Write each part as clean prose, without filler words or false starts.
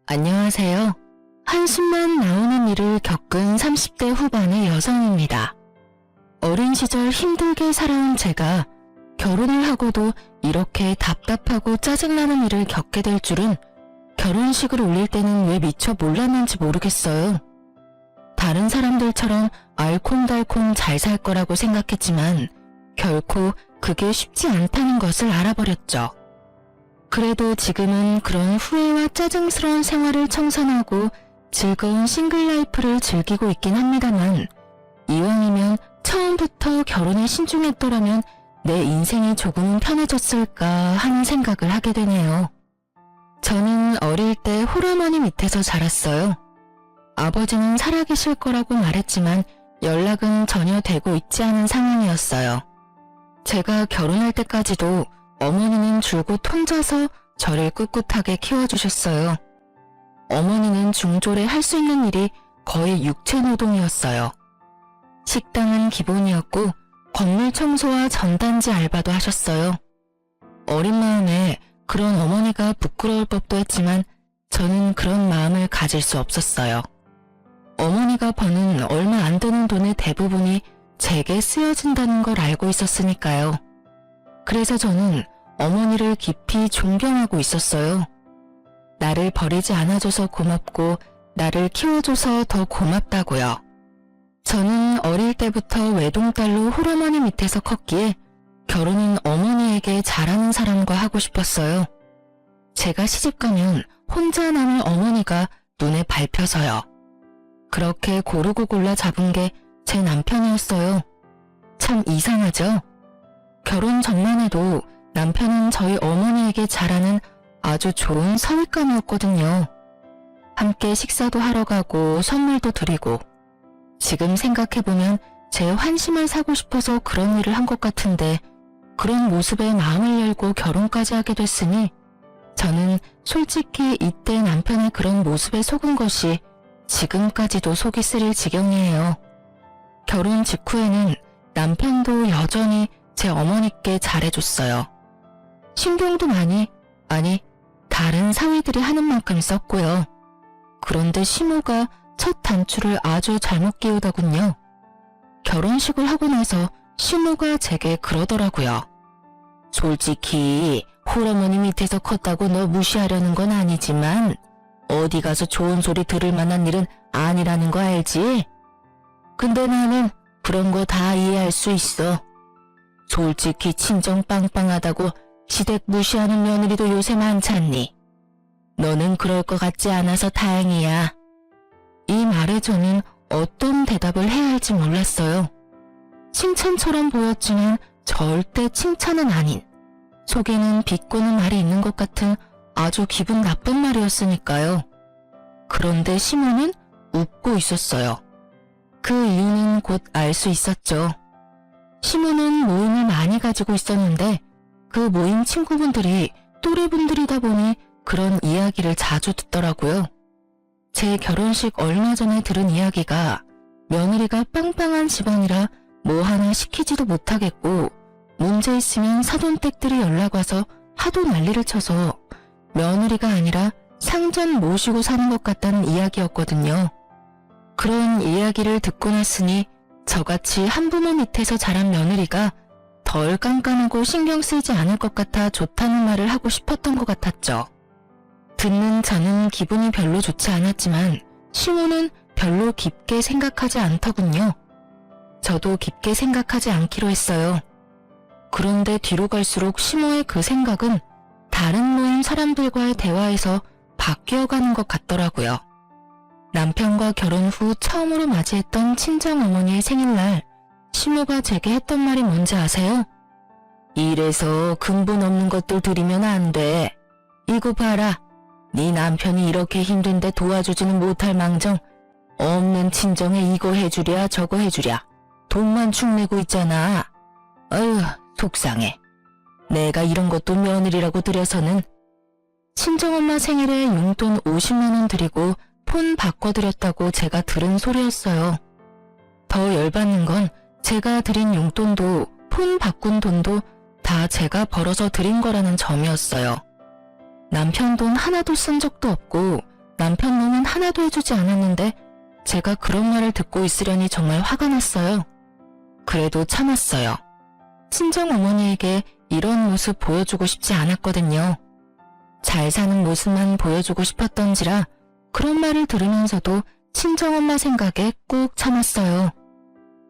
안녕하세요. 한숨만 나오는 일을 겪은 30대 후반의 여성입니다. 어린 시절 힘들게 살아온 제가 결혼을 하고도 이렇게 답답하고 짜증나는 일을 겪게 될 줄은 결혼식을 올릴 때는 왜 미처 몰랐는지 모르겠어요. 다른 사람들처럼 알콩달콩 잘 살 거라고 생각했지만 결코 그게 쉽지 않다는 것을 알아버렸죠. 그래도 지금은 그런 후회와 짜증스러운 생활을 청산하고 즐거운 싱글 라이프를 즐기고 있긴 합니다만, 이왕이면 처음부터 결혼에 신중했더라면 내 인생이 조금은 편해졌을까 하는 생각을 하게 되네요. 저는 어릴 때 홀어머니 밑에서 자랐어요. 아버지는 살아계실 거라고 말했지만 연락은 전혀 되고 있지 않은 상황이었어요. 제가 결혼할 때까지도 어머니는 줄곧 혼자서 저를 꿋꿋하게 키워주셨어요. 어머니는 중졸에 할 수 있는 일이 거의 육체노동이었어요. 식당은 기본이었고 건물 청소와 전단지 알바도 하셨어요. 어린 마음에 그런 어머니가 부끄러울 법도 했지만 저는 그런 마음을 가질 수 없었어요. 어머니가 버는 얼마 안 되는 돈의 대부분이 제게 쓰여진다는 걸 알고 있었으니까요. 그래서 저는 어머니를 깊이 존경하고 있었어요. 나를 버리지 않아줘서 고맙고 나를 키워줘서 더 고맙다고요. 저는 어릴 때부터 외동딸로 홀어머니 밑에서 컸기에 결혼은 어머니에게 잘하는 사람과 하고 싶었어요. 제가 시집가면 혼자 남을 어머니가 눈에 밟혀서요. 그렇게 고르고 골라 잡은 게 제 남편이었어요. 참 이상하죠? 결혼 전만 해도 남편은 저희 어머니에게 잘하는 아주 좋은 사윗감이었거든요. 함께 식사도 하러 가고 선물도 드리고, 지금 생각해보면 제 환심을 사고 싶어서 그런 일을 한 것 같은데 그런 모습에 마음을 열고 결혼까지 하게 됐으니 저는 솔직히 이때 남편의 그런 모습에 속은 것이 지금까지도 속이 쓰릴 지경이에요. 결혼 직후에는 남편도 여전히 제 어머니께 잘해줬어요. 신경도 많이, 아니 다른 사위들이 하는 만큼 썼고요. 그런데 시모가 첫 단추를 아주 잘못 끼우더군요. 결혼식을 하고 나서 시모가 제게 그러더라고요. 솔직히 홀어머니 밑에서 컸다고 너 무시하려는 건 아니지만 어디 가서 좋은 소리 들을 만한 일은 아니라는 거 알지? 근데 나는 그런 거 다 이해할 수 있어. 솔직히 친정 빵빵하다고 시댁 무시하는 며느리도 요새 많잖니. 너는 그럴 것 같지 않아서 다행이야. 이 말에 저는 어떤 대답을 해야 할지 몰랐어요. 칭찬처럼 보였지만 절대 칭찬은 아닌, 속에는 비꼬는 말이 있는 것 같은 아주 기분 나쁜 말이었으니까요. 그런데 시모는 웃고 있었어요. 그 이유는 곧 알 수 있었죠. 시모는 모임을 많이 가지고 있었는데 그 모임 친구분들이 또래분들이다 보니 그런 이야기를 자주 듣더라고요. 제 결혼식 얼마 전에 들은 이야기가 며느리가 빵빵한 집안이라 뭐 하나 시키지도 못하겠고 문제 있으면 사돈댁들이 연락와서 하도 난리를 쳐서 며느리가 아니라 상전 모시고 사는 것 같다는 이야기였거든요. 그런 이야기를 듣고 났으니 저같이 한부모 밑에서 자란 며느리가 덜 깐깐하고 신경 쓰이지 않을 것 같아 좋다는 말을 하고 싶었던 것 같았죠. 듣는 저는 기분이 별로 좋지 않았지만 시모는 별로 깊게 생각하지 않더군요. 저도 깊게 생각하지 않기로 했어요. 그런데 뒤로 갈수록 시모의 그 생각은 다른 모임 사람들과의 대화에서 바뀌어가는 것 같더라고요. 남편과 결혼 후 처음으로 맞이했던 친정어머니의 생일날 시모가 제게 했던 말이 뭔지 아세요? 이래서 근본 없는 것들 드리면 안 돼. 이거 봐라. 네 남편이 이렇게 힘든데 도와주지는 못할 망정 없는 친정에 이거 해주랴 저거 해주랴 돈만 축내고 있잖아. 어휴 속상해. 내가 이런 것도 며느리라고 드려서는. 친정엄마 생일에 용돈 50만원 드리고 폰 바꿔드렸다고 제가 들은 소리였어요. 더 열받는 건 제가 드린 용돈도 폰 바꾼 돈도 다 제가 벌어서 드린 거라는 점이었어요. 남편 돈 하나도 쓴 적도 없고 남편 놈은 하나도 해주지 않았는데 제가 그런 말을 듣고 있으려니 정말 화가 났어요. 그래도 참았어요. 친정 어머니에게 이런 모습 보여주고 싶지 않았거든요. 잘 사는 모습만 보여주고 싶었던지라 그런 말을 들으면서도 친정엄마 생각에 꾹 참았어요.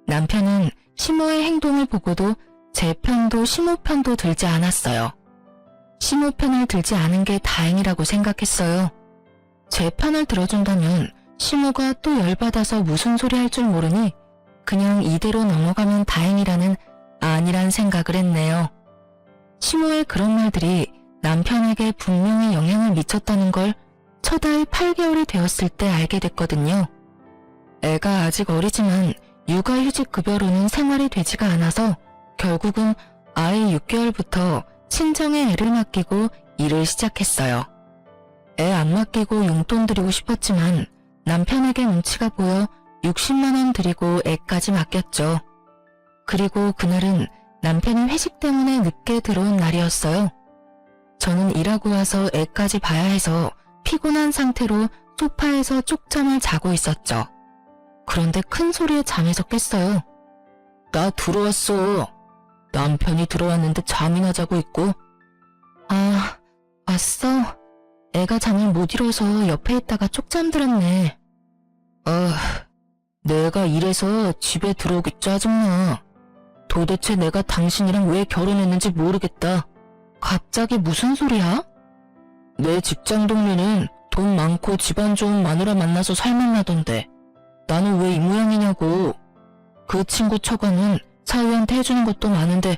남편은 시모의 행동을 보고도 제 편도 시모 편도 들지 않았어요. 시모 편을 들지 않은 게 다행이라고 생각했어요. 제 편을 들어준다면 시모가 또 열받아서 무슨 소리 할 줄 모르니 그냥 이대로 넘어가면 다행이라는 안일한 생각을 했네요. 시모의 그런 말들이 남편에게 분명히 영향을 미쳤다는 걸 첫 아이 8개월이 되었을 때 알게 됐거든요. 애가 아직 어리지만 육아휴직 급여로는 생활이 되지가 않아서 결국은 아이 6개월부터 친정에 애를 맡기고 일을 시작했어요. 애 안 맡기고 용돈 드리고 싶었지만 남편에게 눈치가 보여 60만 원 드리고 애까지 맡겼죠. 그리고 그날은 남편이 회식 때문에 늦게 들어온 날이었어요. 저는 일하고 와서 애까지 봐야 해서 피곤한 상태로 소파에서 쪽잠을 자고 있었죠. 그런데 큰 소리에 잠에서 깼어요. 나 들어왔어. 남편이 들어왔는데 잠이나 자고 있고. 아, 왔어? 애가 잠을 못 이뤄서 옆에 있다가 쪽잠 들었네. 내가 이래서 집에 들어오기 짜증나. 도대체 내가 당신이랑 왜 결혼했는지 모르겠다. 갑자기 무슨 소리야? 내 직장 동료는 돈 많고 집안 좋은 마누라 만나서 살만나던데 나는 왜 이 모양이냐고. 그 친구 처가는 사위한테 해주는 것도 많은데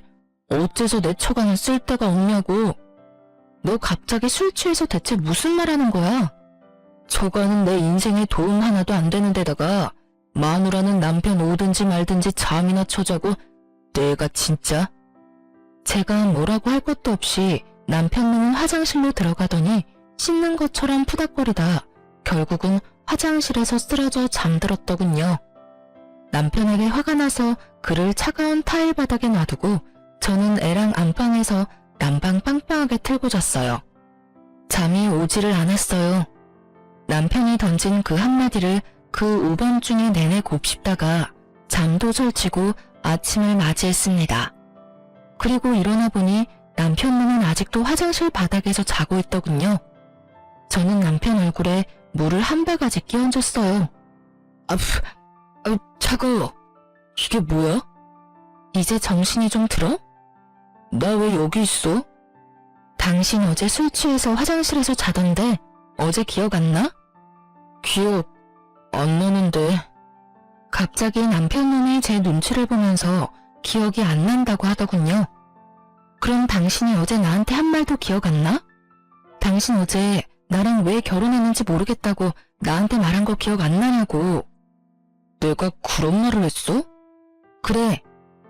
어째서 내 처가는 쓸 데가 없냐고. 너 갑자기 술 취해서 대체 무슨 말 하는 거야? 처가는 내 인생에 도움 하나도 안 되는 데다가 마누라는 남편 오든지 말든지 잠이나 쳐자고. 내가 진짜. 제가 뭐라고 할 것도 없이 남편 놈은 화장실로 들어가더니 씻는 것처럼 푸닥거리다 결국은 화장실에서 쓰러져 잠들었더군요. 남편에게 화가 나서 그를 차가운 타일 바닥에 놔두고 저는 애랑 안방에서 난방 빵빵하게 틀고 잤어요. 잠이 오지를 않았어요. 남편이 던진 그 한마디를 그 오밤중에 내내 곱씹다가 잠도 설치고 아침을 맞이했습니다. 그리고 일어나 보니 남편 놈은 아직도 화장실 바닥에서 자고 있더군요. 저는 남편 얼굴에 물을 한 바가지 끼얹었어요. 차가워. 이게 뭐야? 이제 정신이 좀 들어? 나 왜 여기 있어? 당신 어제 술 취해서 화장실에서 자던데 어제 기억 안 나? 기억 안 나는데. 갑자기 남편 놈이 제 눈치를 보면서 기억이 안 난다고 하더군요. 그럼 당신이 어제 나한테 한 말도 기억 안 나? 당신 어제 나랑 왜 결혼했는지 모르겠다고 나한테 말한 거 기억 안 나냐고. 내가 그런 말을 했어? 그래.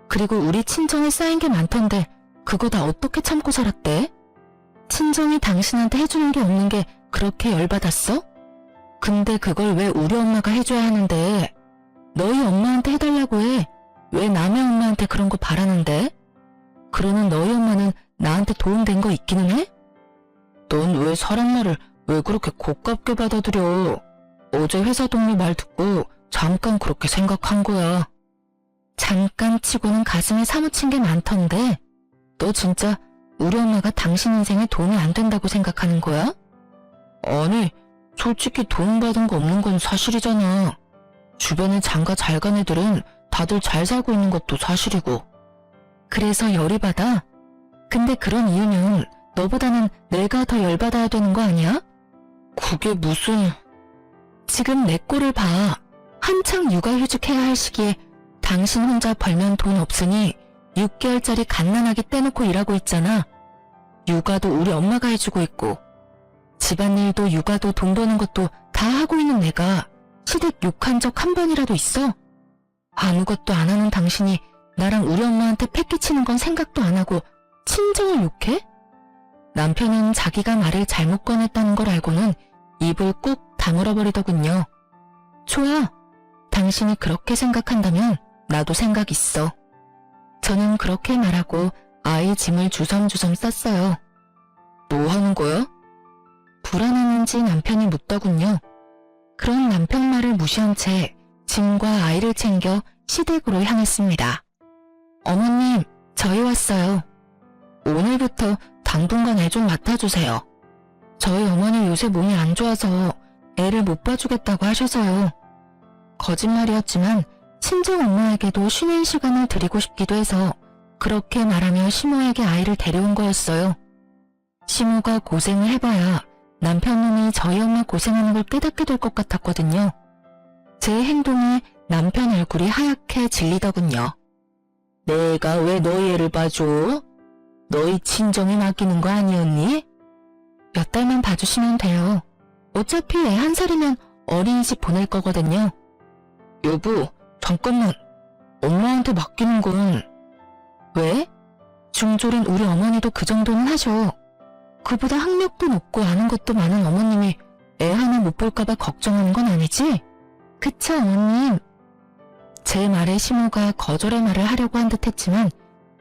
그리고 우리 친정에 쌓인 게 많던데 그거 다 어떻게 참고 살았대? 친정이 당신한테 해주는 게 없는 게 그렇게 열받았어? 근데 그걸 왜 우리 엄마가 해줘야 하는데? 너희 엄마한테 해달라고 해. 왜 남의 엄마한테 그런 거 바라는데? 그러는 너희 엄마는 나한테 도움된 거 있기는 해? 넌 왜 사람 말을 왜 그렇게 고깝게 받아들여? 어제 회사 동료 말 듣고 잠깐 그렇게 생각한 거야. 잠깐 치고는 가슴에 사무친 게 많던데 너 진짜 우리 엄마가 당신 인생에 도움이 안 된다고 생각하는 거야? 아니, 솔직히 도움받은 거 없는 건 사실이잖아. 주변에 장가 잘 간 애들은 다들 잘 살고 있는 것도 사실이고. 그래서 열이 받아? 근데 그런 이유는 너보다는 내가 더 열받아야 되는 거 아니야? 그게 무슨... 지금 내 꼴을 봐. 한창 육아휴직해야 할 시기에 당신 혼자 벌면 돈 없으니 6개월짜리 갓난아기 떼놓고 일하고 있잖아. 육아도 우리 엄마가 해주고 있고 집안일도 육아도 돈 버는 것도 다 하고 있는 내가 시댁 욕한 적 한 번이라도 있어? 아무것도 안 하는 당신이 나랑 우리 엄마한테 패 끼치는 건 생각도 안 하고 친정을 욕해? 남편은 자기가 말을 잘못 꺼냈다는 걸 알고는 입을 꾹 다물어 버리더군요. 좋아. 당신이 그렇게 생각한다면 나도 생각 있어. 저는 그렇게 말하고 아이 짐을 주섬주섬 쌌어요. 뭐 하는 거야? 불안했는지 남편이 묻더군요. 그런 남편 말을 무시한 채 짐과 아이를 챙겨 시댁으로 향했습니다. 어머님, 저희 왔어요. 오늘부터 당분간 애 좀 맡아주세요. 저희 어머니 요새 몸이 안 좋아서 애를 못 봐주겠다고 하셔서요. 거짓말이었지만 친정 엄마에게도 쉬는 시간을 드리고 싶기도 해서 그렇게 말하며 시모에게 아이를 데려온 거였어요. 시모가 고생을 해봐야 남편 놈이 저희 엄마 고생하는 걸 깨닫게 될 것 같았거든요. 제 행동에 남편 얼굴이 하얗게 질리더군요. 내가 왜 너희 애를 봐줘? 너희 친정에 맡기는 거 아니었니? 몇 달만 봐주시면 돼요. 어차피 애 1살이면 어린이집 보낼 거거든요. 여보, 잠깐만. 엄마한테 맡기는 건... 왜? 중졸인 우리 어머니도 그 정도는 하셔. 그보다 학력도 높고 아는 것도 많은 어머님이 애 하나 못 볼까봐 걱정하는 건 아니지? 그쵸, 어머님? 제 말에 시모가 거절의 말을 하려고 한 듯 했지만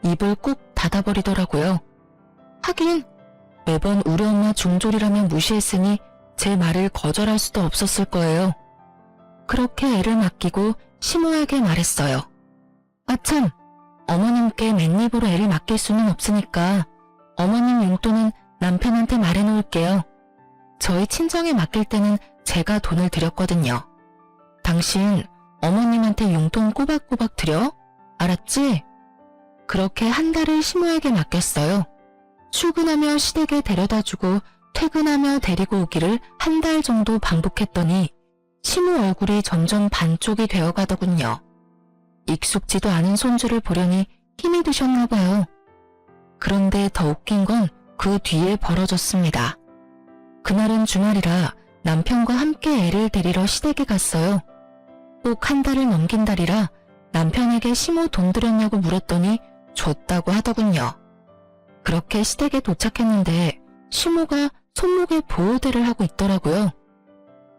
입을 꾹 닫아버리더라고요. 하긴 매번 우리 엄마 중졸이라며 무시했으니 제 말을 거절할 수도 없었을 거예요. 그렇게 애를 맡기고 시모에게 말했어요. 아참, 어머님께 맨입으로 애를 맡길 수는 없으니까 어머님 용돈은 남편한테 말해놓을게요. 저희 친정에 맡길 때는 제가 돈을 드렸거든요. 당신 어머님한테 용돈 꼬박꼬박 드려? 알았지? 그렇게 한 달을 시모에게 맡겼어요. 출근하며 시댁에 데려다주고 퇴근하며 데리고 오기를 한 달 정도 반복했더니 시모 얼굴이 점점 반쪽이 되어가더군요. 익숙지도 않은 손주를 보려니 힘이 드셨나 봐요. 그런데 더 웃긴 건 그 뒤에 벌어졌습니다. 그날은 주말이라 남편과 함께 애를 데리러 시댁에 갔어요. 꼭 한 달을 넘긴 달이라 남편에게 시모 돈 들였냐고 물었더니 줬다고 하더군요. 그렇게 시댁에 도착했는데 시모가 손목에 보호대를 하고 있더라고요.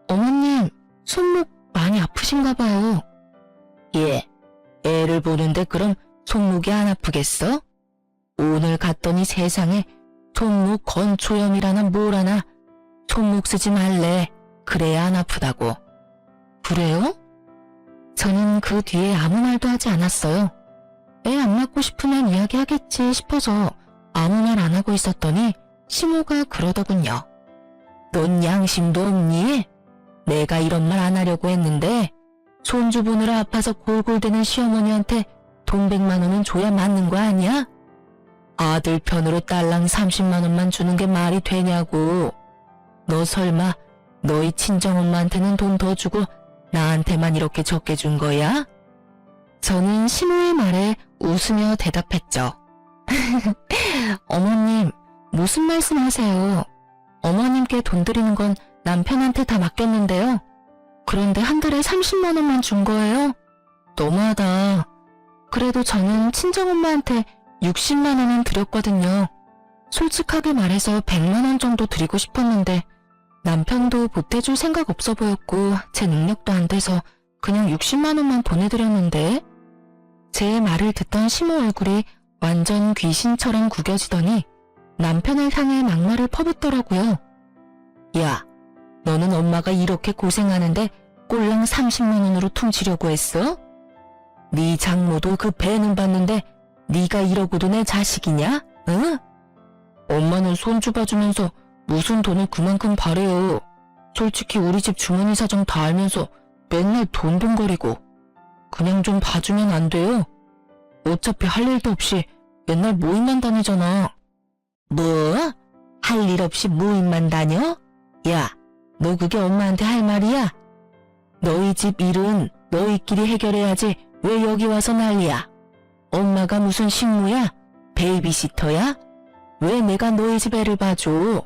어머님, 손목 많이 아프신가 봐요. 예, 애를 보는데 그럼 손목이 안 아프겠어? 오늘 갔더니 세상에 손목 건초염이라나 뭐라나. 손목 쓰지 말래. 그래야 안 아프다고. 그래요? 저는 그 뒤에 아무 말도 하지 않았어요. 애 안 낳고 싶으면 이야기하겠지 싶어서 아무 말 안 하고 있었더니 시모가 그러더군요. 넌 양심도 없니? 내가 이런 말 안 하려고 했는데 손주 보느라 아파서 골골대는 시어머니한테 돈 100만 원은 줘야 맞는 거 아니야? 아들 편으로 딸랑 30만 원만 주는 게 말이 되냐고. 너 설마 너희 친정엄마한테는 돈 더 주고 나한테만 이렇게 적게 준 거야? 저는 시모의 말에 웃으며 대답했죠. 어머님, 무슨 말씀하세요? 어머님께 돈 드리는 건 남편한테 다 맡겼는데요. 그런데 한 달에 30만 원만 준 거예요? 너무하다. 그래도 저는 친정엄마한테 60만 원은 드렸거든요. 솔직하게 말해서 100만 원 정도 드리고 싶었는데 남편도 보태줄 생각 없어 보였고 제 능력도 안 돼서 그냥 60만 원만 보내드렸는데. 제 말을 듣던 시모 얼굴이 완전 귀신처럼 구겨지더니 남편을 향해 막말을 퍼붓더라고요. 야, 너는 엄마가 이렇게 고생하는데 꼴랑 30만 원으로 퉁치려고 했어? 네 장모도 그 배는 봤는데 네가 이러고도 내 자식이냐? 응? 엄마는 손주 봐주면서 무슨 돈을 그만큼 바래요. 솔직히 우리 집 주머니 사정 다 알면서 맨날 돈돈거리고. 그냥 좀 봐주면 안 돼요? 어차피 할 일도 없이 맨날 모임만 다니잖아. 뭐? 할 일 없이 모임만 다녀? 야, 너 그게 엄마한테 할 말이야? 너희 집 일은 너희끼리 해결해야지 왜 여기 와서 난리야? 엄마가 무슨 식모야? 베이비시터야? 왜 내가 너희 집 애를 봐줘?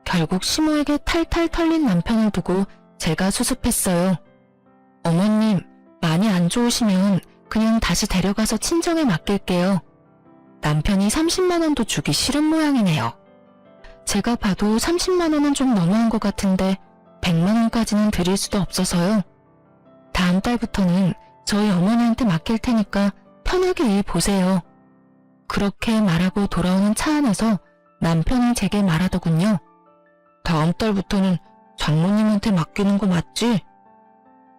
결국 시모에게 탈탈 털린 남편을 두고 제가 수습했어요. 어머님, 많이 안 좋으시면 그냥 다시 데려가서 친정에 맡길게요. 남편이 30만 원도 주기 싫은 모양이네요. 제가 봐도 30만 원은 좀 너무한 것 같은데 100만 원까지는 드릴 수도 없어서요. 다음 달부터는 저희 어머니한테 맡길 테니까 편하게 일 보세요. 그렇게 말하고 돌아오는 차 안에서 남편이 제게 말하더군요. 다음 달부터는 장모님한테 맡기는 거 맞지?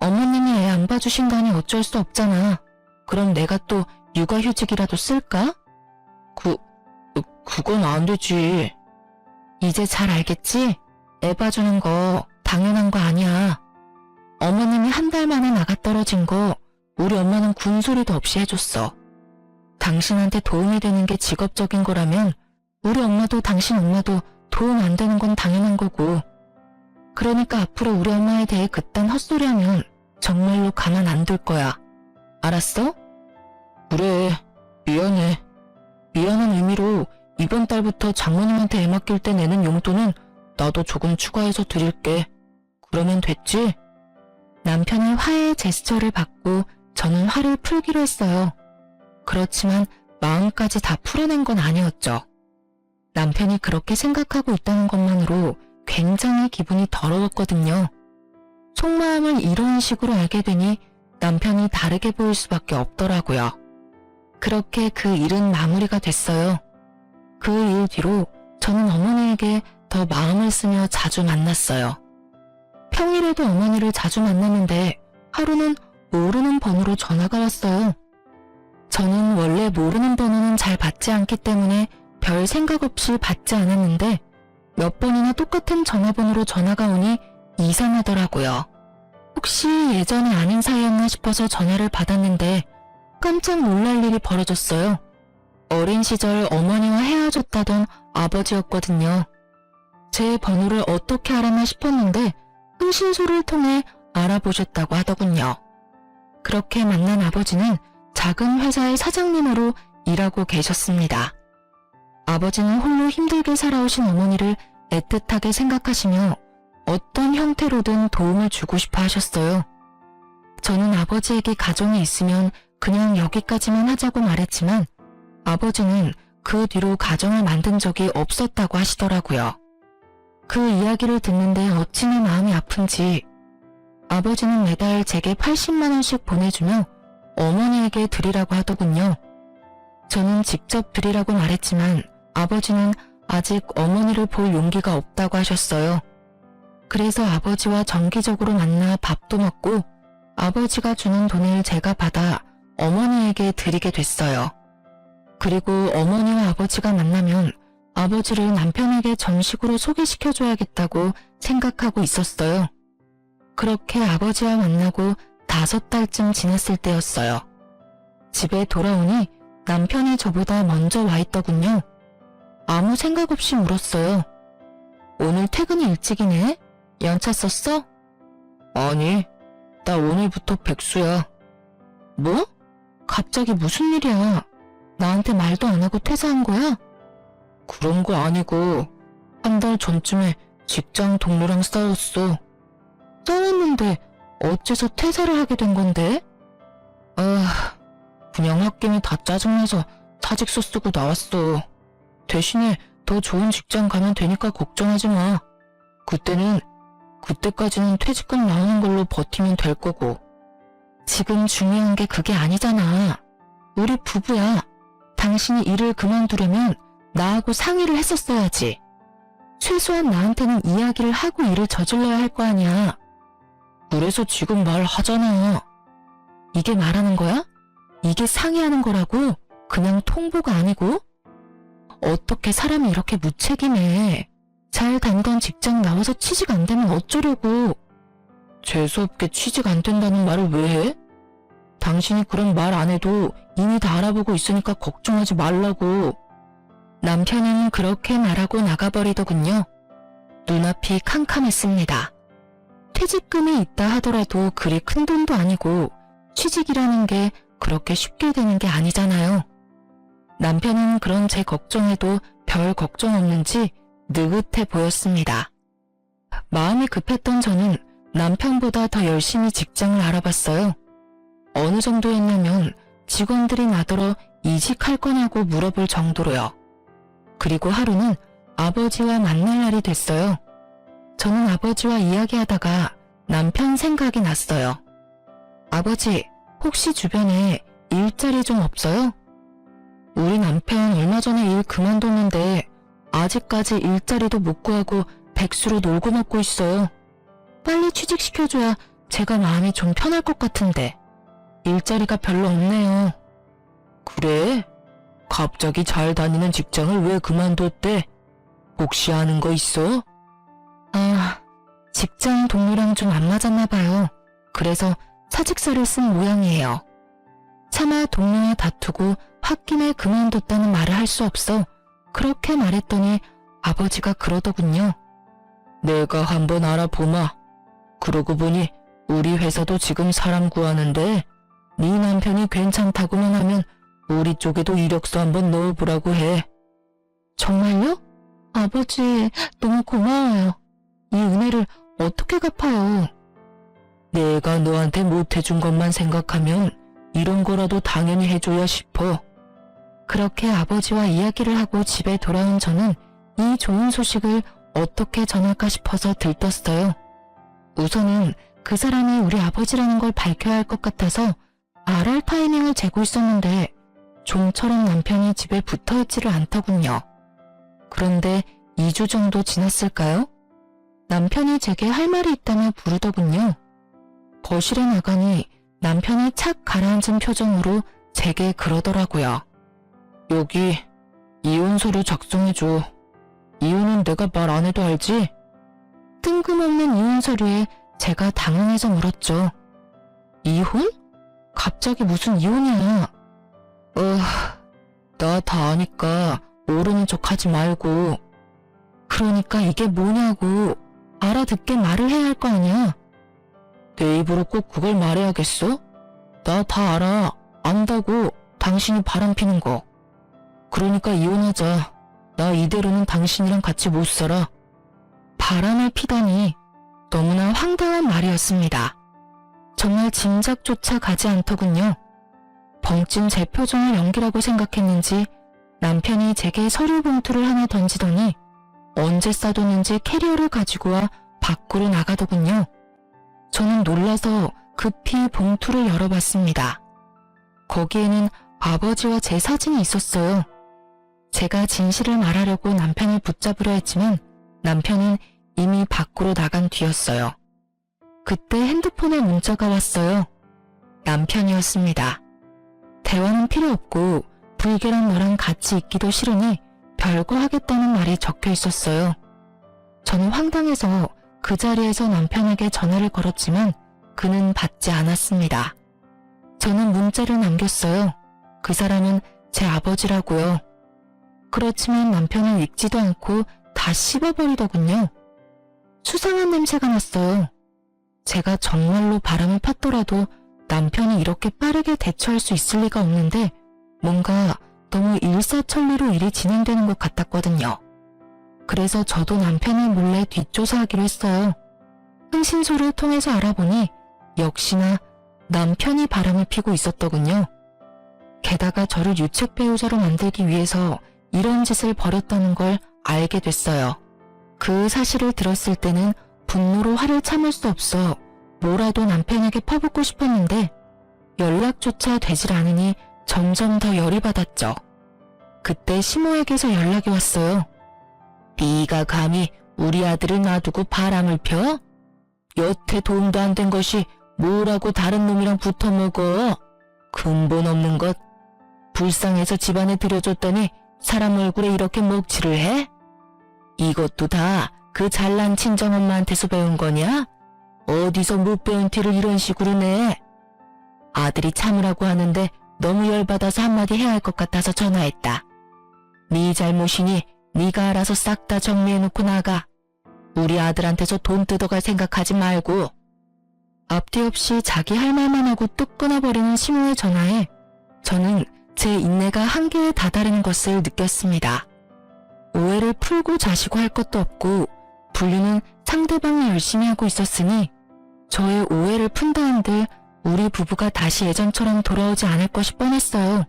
어머님이 애 안 봐주신다니 어쩔 수 없잖아. 그럼 내가 또 육아휴직이라도 쓸까? 그건 안 되지. 이제 잘 알겠지? 애 봐주는 거 당연한 거 아니야. 어머님이 한 달 만에 나가 떨어진 거 우리 엄마는 군소리도 없이 해줬어. 당신한테 도움이 되는 게 직업적인 거라면 우리 엄마도 당신 엄마도 도움 안 되는 건 당연한 거고. 그러니까 앞으로 우리 엄마에 대해 그딴 헛소리하면 정말로 가만 안 둘 거야. 알았어? 그래, 미안해. 미안한 의미로 이번 달부터 장모님한테 애 맡길 때 내는 용돈은 나도 조금 추가해서 드릴게. 그러면 됐지? 남편의 화해의 제스처를 받고 저는 화를 풀기로 했어요. 그렇지만 마음까지 다 풀어낸 건 아니었죠. 남편이 그렇게 생각하고 있다는 것만으로 굉장히 기분이 더러웠거든요. 속마음을 이런 식으로 알게 되니 남편이 다르게 보일 수밖에 없더라고요. 그렇게 그 일은 마무리가 됐어요. 그 일 뒤로 저는 어머니에게 더 마음을 쓰며 자주 만났어요. 평일에도 어머니를 자주 만났는데 하루는 모르는 번호로 전화가 왔어요. 저는 원래 모르는 번호는 잘 받지 않기 때문에 별 생각 없이 받지 않았는데 몇 번이나 똑같은 전화번호로 전화가 오니 이상하더라고요. 혹시 예전에 아는 사이였나 싶어서 전화를 받았는데 깜짝 놀랄 일이 벌어졌어요. 어린 시절 어머니와 헤어졌다던 아버지였거든요. 제 번호를 어떻게 알았나 싶었는데 흥신소를 통해 알아보셨다고 하더군요. 그렇게 만난 아버지는 작은 회사의 사장님으로 일하고 계셨습니다. 아버지는 홀로 힘들게 살아오신 어머니를 애틋하게 생각하시며 어떤 형태로든 도움을 주고 싶어 하셨어요. 저는 아버지에게 가정이 있으면 그냥 여기까지만 하자고 말했지만 아버지는 그 뒤로 가정을 만든 적이 없었다고 하시더라고요. 그 이야기를 듣는데 어찌나 마음이 아픈지 아버지는 매달 제게 80만 원씩 보내주며 어머니에게 드리라고 하더군요. 저는 직접 드리라고 말했지만 아버지는 아직 어머니를 볼 용기가 없다고 하셨어요. 그래서 아버지와 정기적으로 만나 밥도 먹고 아버지가 주는 돈을 제가 받아 어머니에게 드리게 됐어요. 그리고 어머니와 아버지가 만나면 아버지를 남편에게 정식으로 소개시켜줘야겠다고 생각하고 있었어요. 그렇게 아버지와 만나고 5달쯤 지났을 때였어요. 집에 돌아오니 남편이 저보다 먼저 와 있더군요. 아무 생각 없이 물었어요. 오늘 퇴근이 일찍이네? 연차 썼어? 아니, 나 오늘부터 백수야. 뭐? 갑자기 무슨 일이야? 나한테 말도 안 하고 퇴사한 거야? 그런 거 아니고 한 달 전쯤에 직장 동료랑 싸웠어. 싸웠는데 어째서 퇴사를 하게 된 건데? 그냥 홧김에 다 짜증나서 사직서 쓰고 나왔어. 대신에 더 좋은 직장 가면 되니까 걱정하지 마. 그때까지는 퇴직금 나오는 걸로 버티면 될 거고. 지금 중요한 게 그게 아니잖아. 우리 부부야. 당신이 일을 그만두려면 나하고 상의를 했었어야지. 최소한 나한테는 이야기를 하고 일을 저질러야 할 거 아니야. 그래서 지금 말하잖아. 이게 말하는 거야? 이게 상의하는 거라고? 그냥 통보가 아니고? 어떻게 사람이 이렇게 무책임해. 잘 다니던 직장 나와서 취직 안 되면 어쩌려고. 재수없게 취직 안 된다는 말을 왜 해? 당신이 그런 말 안 해도 이미 다 알아보고 있으니까 걱정하지 말라고. 남편은 그렇게 말하고 나가버리더군요. 눈앞이 캄캄했습니다. 퇴직금이 있다 하더라도 그리 큰 돈도 아니고 취직이라는 게 그렇게 쉽게 되는 게 아니잖아요. 남편은 그런 제 걱정에도 별 걱정 없는지 느긋해 보였습니다. 마음이 급했던 저는 남편보다 더 열심히 직장을 알아봤어요. 어느 정도였냐면 직원들이 나더러 이직할 거냐고 물어볼 정도로요. 그리고 하루는 아버지와 만날 날이 됐어요. 저는 아버지와 이야기하다가 남편 생각이 났어요. 아버지, 혹시 주변에 일자리 좀 없어요? 우리 남편 얼마 전에 일 그만뒀는데 아직까지 일자리도 못 구하고 백수로 놀고 먹고 있어요. 빨리 취직시켜줘야 제가 마음이 좀 편할 것 같은데 일자리가 별로 없네요. 그래? 갑자기 잘 다니는 직장을 왜 그만뒀대? 혹시 아는 거 있어? 직장 동료랑 좀 안 맞았나 봐요. 그래서 사직서를 쓴 모양이에요. 차마 동료와 다투고 홧김에 그만뒀다는 말을 할 수 없어 그렇게 말했더니 아버지가 그러더군요. 내가 한번 알아보마. 그러고 보니 우리 회사도 지금 사람 구하는데 네 남편이 괜찮다고만 하면 우리 쪽에도 이력서 한번 넣어보라고 해. 정말요? 아버지, 너무 고마워요. 이 은혜를 어떻게 갚아요? 내가 너한테 못해준 것만 생각하면 이런 거라도 당연히 해줘야 싶어. 그렇게 아버지와 이야기를 하고 집에 돌아온 저는 이 좋은 소식을 어떻게 전할까 싶어서 들떴어요. 우선은 그 사람이 우리 아버지라는 걸 밝혀야 할 것 같아서 말할 타이밍을 재고 있었는데 좀처럼 남편이 집에 붙어있지를 않더군요. 그런데 2주 정도 지났을까요? 남편이 제게 할 말이 있다며 부르더군요. 거실에 나가니 남편이 착 가라앉은 표정으로 제게 그러더라고요. 여기 이혼 서류 작성해줘. 이혼은 내가 말 안 해도 알지? 뜬금없는 이혼 서류에 제가 당황해서 물었죠. 이혼? 갑자기 무슨 이혼이야? 나 다 아니까 모르는 척 하지 말고. 그러니까 이게 뭐냐고. 알아듣게 말을 해야 할 거 아니야. 내 입으로 꼭 그걸 말해야겠어? 나 다 알아. 안다고. 당신이 바람피는 거. 그러니까 이혼하자. 나 이대로는 당신이랑 같이 못 살아. 바람을 피다니 너무나 황당한 말이었습니다. 정말 짐작조차 가지 않더군요. 벙찐 제 표정을 연기라고 생각했는지 남편이 제게 서류 봉투를 하나 던지더니 언제 싸뒀는지 캐리어를 가지고 와 밖으로 나가더군요. 저는 놀라서 급히 봉투를 열어봤습니다. 거기에는 아버지와 제 사진이 있었어요. 제가 진실을 말하려고 남편을 붙잡으려 했지만 남편은 이미 밖으로 나간 뒤였어요. 그때 핸드폰에 문자가 왔어요. 남편이었습니다. 대화는 필요 없고 불결한 너랑 같이 있기도 싫으니 별거 하겠다는 말이 적혀 있었어요. 저는 황당해서 그 자리에서 남편에게 전화를 걸었지만 그는 받지 않았습니다. 저는 문자를 남겼어요. 그 사람은 제 아버지라고요. 그렇지만 남편은 읽지도 않고 다 씹어버리더군요. 수상한 냄새가 났어요. 제가 정말로 바람을 폈더라도 남편이 이렇게 빠르게 대처할 수 있을 리가 없는데 뭔가 너무 일사천리로 일이 진행되는 것 같았거든요. 그래서 저도 남편을 몰래 뒷조사하기로 했어요. 흥신소를 통해서 알아보니 역시나 남편이 바람을 피고 있었더군요. 게다가 저를 유책 배우자로 만들기 위해서 이런 짓을 벌였다는 걸 알게 됐어요. 그 사실을 들었을 때는 분노로 화를 참을 수 없어 뭐라도 남편에게 퍼붓고 싶었는데 연락조차 되질 않으니 점점 더 열이 받았죠. 그때 시모에게서 연락이 왔어요. 네가 감히 우리 아들을 놔두고 바람을 펴? 여태 도움도 안 된 것이 뭐라고 다른 놈이랑 붙어먹어? 근본 없는 것. 불쌍해서 집안에 들여줬더니 사람 얼굴에 이렇게 먹칠을 해? 이것도 다 그 잘난 친정엄마한테서 배운 거냐? 어디서 못 배운 티를 이런 식으로 내? 아들이 참으라고 하는데 너무 열받아서 한마디 해야 할 것 같아서 전화했다. 네 잘못이니 네가 알아서 싹 다 정리해놓고 나가. 우리 아들한테서 돈 뜯어갈 생각하지 말고. 앞뒤 없이 자기 할 말만 하고 뚝 끊어버리는 시모의 전화에 저는 제 인내가 한계에 다다르는 것을 느꼈습니다. 오해를 풀고 자시고 할 것도 없고 분류는 상대방이 열심히 하고 있었으니 저의 오해를 푼다 한들 우리 부부가 다시 예전처럼 돌아오지 않을 것이 뻔했어요.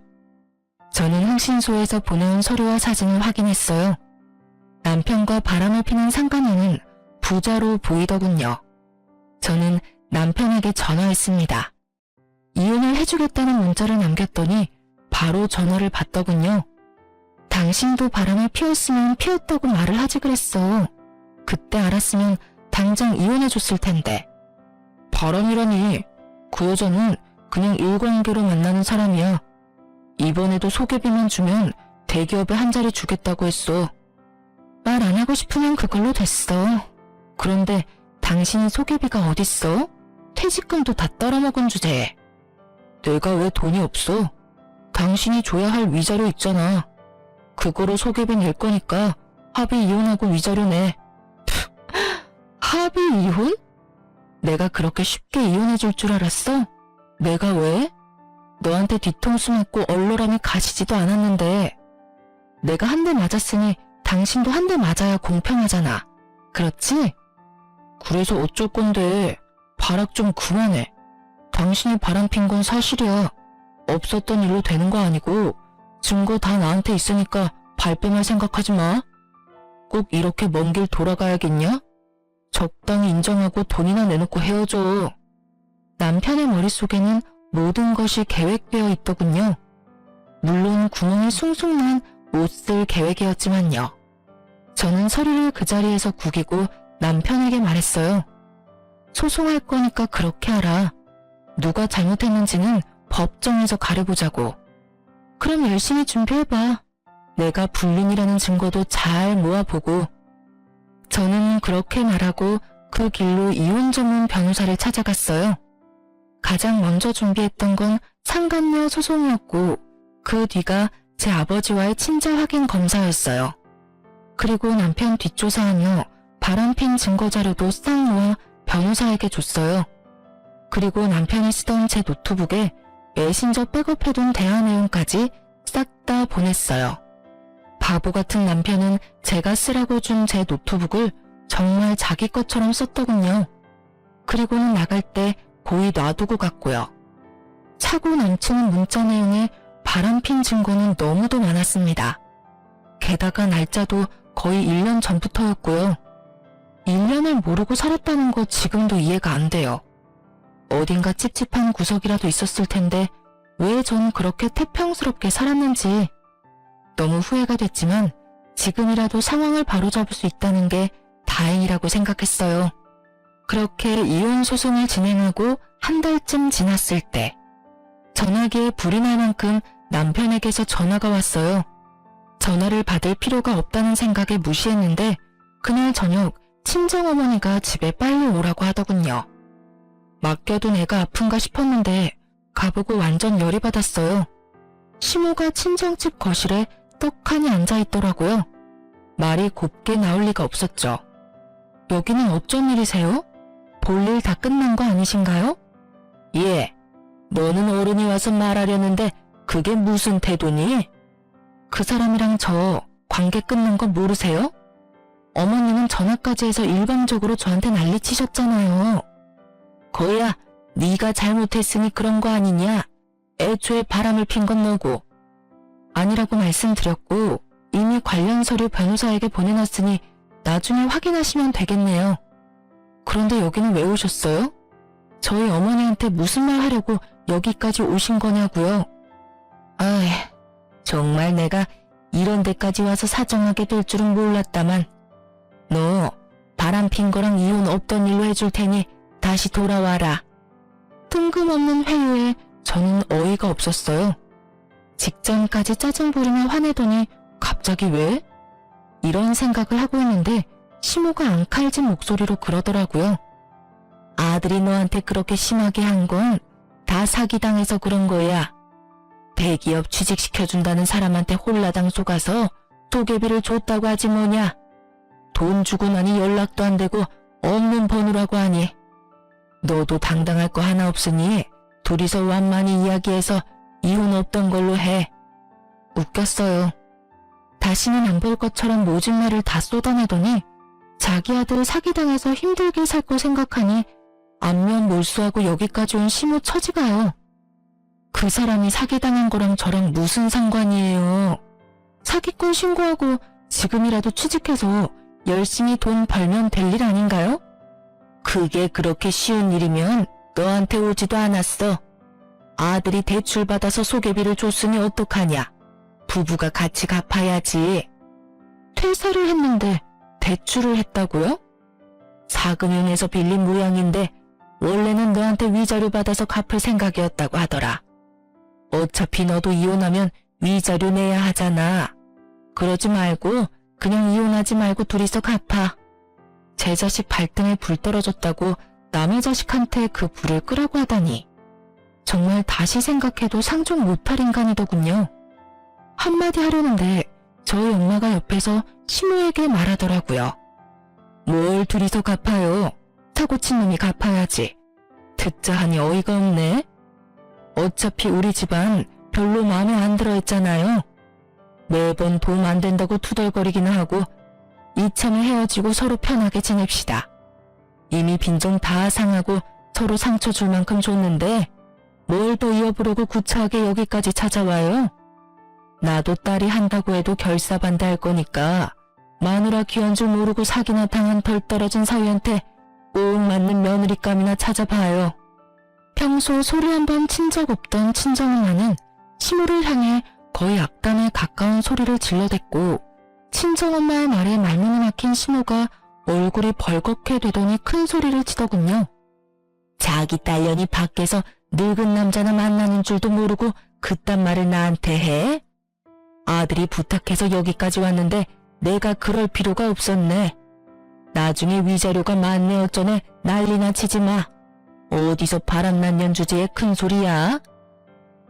저는 흥신소에서 보내온 서류와 사진을 확인했어요. 남편과 바람을 피는 상간녀는 부자로 보이더군요. 저는 남편에게 전화했습니다. 이혼을 해주겠다는 문자를 남겼더니 바로 전화를 받더군요. 당신도 바람을 피웠으면 피웠다고 말을 하지 그랬어. 그때 알았으면 당장 이혼해줬을 텐데. 바람이라니, 그 여자는 그냥 일관계로 만나는 사람이야. 이번에도 소개비만 주면 대기업에 한 자리 주겠다고 했어. 말 안 하고 싶으면 그걸로 됐어. 그런데 당신이 소개비가 어딨어? 퇴직금도 다 떨어먹은 주제에. 내가 왜 돈이 없어? 당신이 줘야 할 위자료 있잖아. 그거로 소개비 낼 거니까 합의 이혼하고 위자료 내. 합의 이혼? 내가 그렇게 쉽게 이혼해줄 줄 알았어? 내가 왜? 너한테 뒤통수 맞고 얼얼함이 가시지도 않았는데. 내가 한 대 맞았으니 당신도 한 대 맞아야 공평하잖아. 그렇지? 그래서 어쩔 건데. 발악 좀 그만해. 당신이 바람핀 건 사실이야. 없었던 일로 되는 거 아니고 증거 다 나한테 있으니까 발뺌할 생각하지 마. 꼭 이렇게 먼 길 돌아가야겠냐? 적당히 인정하고 돈이나 내놓고 헤어져. 남편의 머릿속에는 모든 것이 계획되어 있더군요. 물론 구멍이 숭숭 난 못 쓸 계획이었지만요. 저는 서류를 그 자리에서 구기고 남편에게 말했어요. 소송할 거니까 그렇게 하라. 누가 잘못했는지는 법정에서 가려보자고. 그럼 열심히 준비해봐. 내가 불륜이라는 증거도 잘 모아보고. 저는 그렇게 말하고 그 길로 이혼 전문 변호사를 찾아갔어요. 가장 먼저 준비했던 건 상간녀 소송이었고 그 뒤가 제 아버지와의 친자 확인 검사였어요. 그리고 남편 뒷조사하며 바람핀 증거자료도 싹 모아 변호사에게 줬어요. 그리고 남편이 쓰던 제 노트북에 메신저 백업해둔 대화 내용까지 싹 다 보냈어요. 바보 같은 남편은 제가 쓰라고 준 제 노트북을 정말 자기 것처럼 썼더군요. 그리고는 나갈 때 고이 놔두고 갔고요. 차고 넘치는 문자 내용에 바람핀 증거는 너무도 많았습니다. 게다가 날짜도 거의 1년 전부터였고요. 1년을 모르고 살았다는 거 지금도 이해가 안 돼요. 어딘가 찝찝한 구석이라도 있었을 텐데 왜 전 그렇게 태평스럽게 살았는지. 너무 후회가 됐지만 지금이라도 상황을 바로잡을 수 있다는 게 다행이라고 생각했어요. 그렇게 이혼 소송을 진행하고 한 달쯤 지났을 때 전화기에 불이 날 만큼 남편에게서 전화가 왔어요. 전화를 받을 필요가 없다는 생각에 무시했는데 그날 저녁 친정어머니가 집에 빨리 오라고 하더군요. 맡겨둔 애가 아픈가 싶었는데 가보고 완전 열이 받았어요. 시모가 친정집 거실에 떡하니 앉아있더라고요. 말이 곱게 나올 리가 없었죠. 여기는 어쩐 일이세요? 볼일 다 끝난 거 아니신가요? 예. 너는 어른이 와서 말하려는데 그게 무슨 태도니? 그 사람이랑 저 관계 끝난 거 모르세요? 어머님은 전화까지 해서 일방적으로 저한테 난리치셨잖아요. 거야, 네가 잘못했으니 그런 거 아니냐? 애초에 바람을 핀 건 너고. 아니라고 말씀드렸고 이미 관련 서류 변호사에게 보내놨으니 나중에 확인하시면 되겠네요. 그런데 여기는 왜 오셨어요? 저희 어머니한테 무슨 말 하려고 여기까지 오신 거냐고요? 아이, 정말 내가 이런 데까지 와서 사정하게 될 줄은 몰랐다만. 너 바람핀 거랑 이혼 없던 일로 해줄 테니 다시 돌아와라. 뜬금없는 회유에 저는 어이가 없었어요. 직전까지 짜증 부리며 화내더니 갑자기 왜? 이런 생각을 하고 있는데 시모가 앙칼진 목소리로 그러더라고요. 아들이 너한테 그렇게 심하게 한 건 다 사기당해서 그런 거야. 대기업 취직시켜준다는 사람한테 홀라당 속아서 도깨비를 줬다고 하지 뭐냐. 돈 주고 나니 연락도 안 되고 없는 번호라고 하니. 너도 당당할 거 하나 없으니 둘이서 완만히 이야기해서 이혼 없던 걸로 해. 웃겼어요. 다시는 안 볼 것처럼 모진 말을 다 쏟아내더니 자기 아들 사기당해서 힘들게 살 거 생각하니 안면 몰수하고 여기까지 온 시모 처지가요. 그 사람이 사기당한 거랑 저랑 무슨 상관이에요. 사기꾼 신고하고 지금이라도 취직해서 열심히 돈 벌면 될 일 아닌가요? 그게 그렇게 쉬운 일이면 너한테 오지도 않았어. 아들이 대출받아서 소개비를 줬으니 어떡하냐. 부부가 같이 갚아야지. 퇴사를 했는데 대출을 했다고요? 사금융에서 빌린 모양인데 원래는 너한테 위자료 받아서 갚을 생각이었다고 하더라. 어차피 너도 이혼하면 위자료 내야 하잖아. 그러지 말고 그냥 이혼하지 말고 둘이서 갚아. 제 자식 발등에 불 떨어졌다고 남의 자식한테 그 불을 끄라고 하다니. 정말 다시 생각해도 상종 못할 인간이더군요. 한마디 하려는데 저희 엄마가 옆에서 시모에게 말하더라고요. 뭘 둘이서 갚아요. 사고 친 놈이 갚아야지. 듣자 하니 어이가 없네. 어차피 우리 집안 별로 마음에 안 들어 했잖아요. 매번 도움 안 된다고 투덜거리기는 하고 이참에 헤어지고 서로 편하게 지냅시다. 이미 빈정 다 상하고 서로 상처 줄 만큼 줬는데 뭘 더 이어부르고 구차하게 여기까지 찾아와요? 나도 딸이 한다고 해도 결사반대할 거니까 마누라 귀한 줄 모르고 사기나 당한 덜 떨어진 사위한테 꼭 맞는 며느리감이나 찾아봐요. 평소 소리 한 번 친 적 없던 친정엄마는 시모를 향해 거의 악담에 가까운 소리를 질러댔고 친정엄마의 말에 말문이 막힌 시모가 얼굴이 벌겋게 되더니 큰 소리를 치더군요. 자기 딸년이 밖에서 늙은 남자나 만나는 줄도 모르고 그딴 말을 나한테 해? 아들이 부탁해서 여기까지 왔는데 내가 그럴 필요가 없었네. 나중에 위자료가 많네 어쩌네 난리나 치지 마. 어디서 바람난 연주제에 큰 소리야?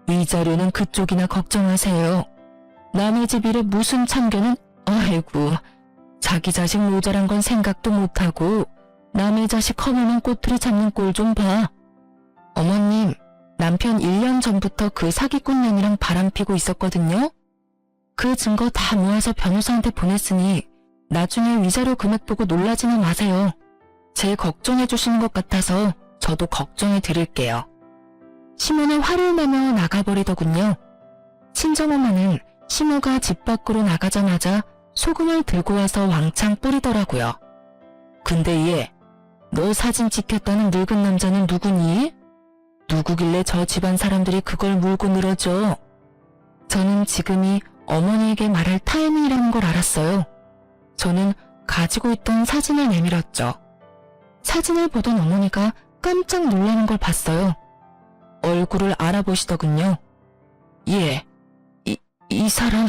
위자료는 그쪽이나 걱정하세요. 남의 집 일에 무슨 참견은 아이고 자기 자식 모자란 건 생각도 못하고 남의 자식 허무는 꼬투리 잡는 꼴 좀 봐. 어머님, 남편 1년 전부터 그 사기꾼 년이랑 바람피고 있었거든요. 그 증거 다 모아서 변호사한테 보냈으니 나중에 위자료 금액 보고 놀라지는 마세요. 제 걱정해 주시는 것 같아서 저도 걱정해 드릴게요. 시모는 화를 내며 나가버리더군요. 친정엄마는 시모가 집 밖으로 나가자마자 소금을 들고 와서 왕창 뿌리더라고요. 근데 얘, 너 사진 찍혔다는 늙은 남자는 누구니? 누구길래 저 집안 사람들이 그걸 물고 늘어져? 저는 지금이 어머니에게 말할 타이밍이라는 걸 알았어요. 저는 가지고 있던 사진을 내밀었죠. 사진을 보던 어머니가 깜짝 놀라는 걸 봤어요. 얼굴을 알아보시더군요. 예, 이 사람...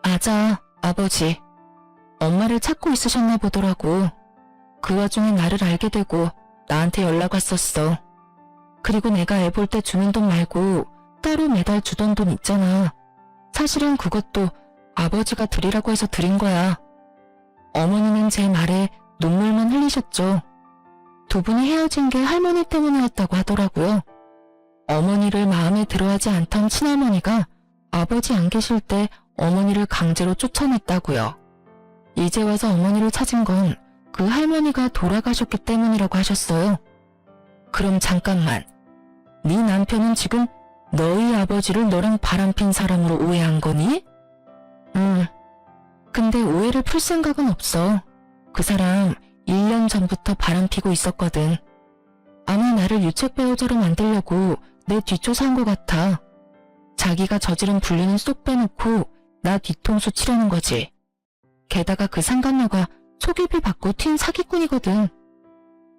맞아, 아버지. 엄마를 찾고 있으셨나 보더라고. 그 와중에 나를 알게 되고 나한테 연락 왔었어. 그리고 내가 애 볼 때 주는 돈 말고 따로 매달 주던 돈 있잖아. 사실은 그것도 아버지가 드리라고 해서 드린 거야. 어머니는 제 말에 눈물만 흘리셨죠. 두 분이 헤어진 게 할머니 때문이었다고 하더라고요. 어머니를 마음에 들어하지 않던 친할머니가 아버지 안 계실 때 어머니를 강제로 쫓아냈다고요. 이제 와서 어머니를 찾은 건 그 할머니가 돌아가셨기 때문이라고 하셨어요. 그럼 잠깐만. 네 남편은 지금 너희 아버지를 너랑 바람핀 사람으로 오해한 거니? 근데 오해를 풀 생각은 없어. 그 사람 1년 전부터 바람피고 있었거든. 아마 나를 유책 배우자로 만들려고 내 뒷조사한 것 같아. 자기가 저지른 불륜은 쏙 빼놓고 나 뒤통수 치려는 거지. 게다가 그 상간녀가 속입을 받고 튄 사기꾼이거든.